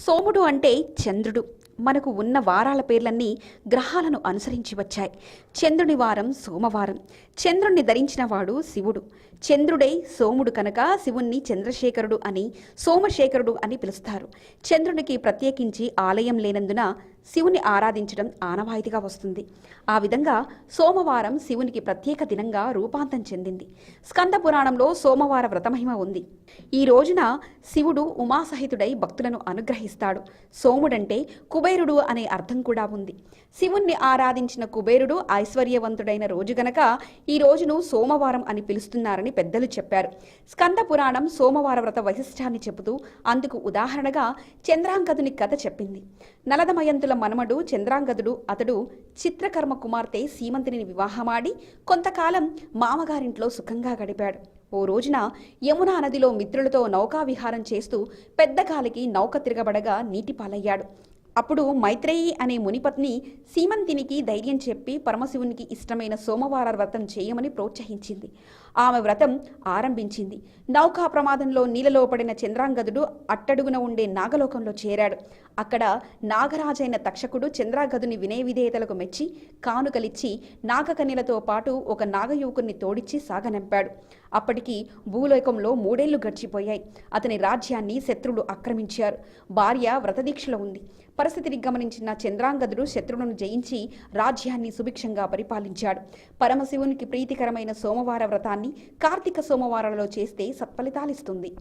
సోముడు అంటే చంద్రుడు. మనకు ఉన్న వారాల పేర్లన్నీ గ్రహాలను అనుసరించి వచ్చాయి. చంద్రుని వారం సోమవారం. చంద్రుణ్ణి ధరించినవాడు శివుడు. చంద్రుడే సోముడు కనుక శివుణ్ణి చంద్రశేఖరుడు అని, సోమశేఖరుడు అని పిలుస్తారు. చంద్రునికి ప్రత్యేకించి ఆలయం లేనందున శివుని ఆరాధించడం ఆనవాయితీగా వస్తుంది. ఆ విధంగా సోమవారం శివునికి ప్రత్యేక దినంగా రూపాంతరం చెందింది. స్కంద పురాణంలో సోమవార వ్రతమహిమ ఉంది. ఈ రోజున శివుడు ఉమాసహితుడై భక్తులను అనుగ్రహిస్తాడు. సోముడంటే కుబేరుడు అనే అర్థం కూడా ఉంది. శివుణ్ణి ఆరాధించిన కుబేరుడు ఐశ్వర్యవంతుడైన రోజు గనక ఈ రోజును సోమవారం అని పిలుస్తున్నారని పెద్దలు చెప్పారు. స్కంద పురాణం సోమవార వ్రత వైశిష్టాన్ని చెబుతూ అందుకు ఉదాహరణగా చంద్రాంగదుని కథ చెప్పింది. నలదమయంతుల మనమడు చంద్రాంగదుడు అతడు చిత్రకర్మ కుమార్తె సీమంతిని వివాహమాడి కొంతకాలం మామగారింట్లో సుఖంగా గడిపాడు. ఓ రోజున యమునా నదిలో మిత్రులతో నౌకా విహారం చేస్తూ పెద్ద గాలికి నౌక తిరగబడగా నీటి పాలయ్యాడు. అప్పుడు మైత్రేయి అనే మునిపత్ని సీమంతినికి ధైర్యం చెప్పి పరమశివునికి ఇష్టమైన సోమవార వ్రతం చేయమని ప్రోత్సహించింది. ఆమె వ్రతం ఆరంభించింది. నౌకా ప్రమాదంలో నీళ్ళలో పడిన చంద్రాంగదుడు అట్టడుగున ఉండే నాగలోకంలో చేరాడు. అక్కడ నాగరాజైన తక్షకుడు చంద్రాంగదుని వినయ విధేయతలకు మెచ్చి కానుకలిచ్చి నాగకన్యలతో పాటు ఒక నాగయువకుని తోడిచ్చి సాగనంపాడు. అప్పటికి భూలోకంలో 3 ఏళ్లు గడిచిపోయాయి. అతని రాజ్యాన్ని శత్రువులు ఆక్రమించారు. భార్య వ్రతదీక్షలో ఉంది. పరిస్థితిని గమనించిన చంద్రాంగదుడు శత్రువులను జయించి రాజ్యాన్ని సుభిక్షంగా పరిపాలించాడు. పరమశివునికి ప్రీతికరమైన సోమవార వ్రతాన్ని కార్తీక సోమవారాలలో చేస్తే సత్ఫలితాలిస్తుంది.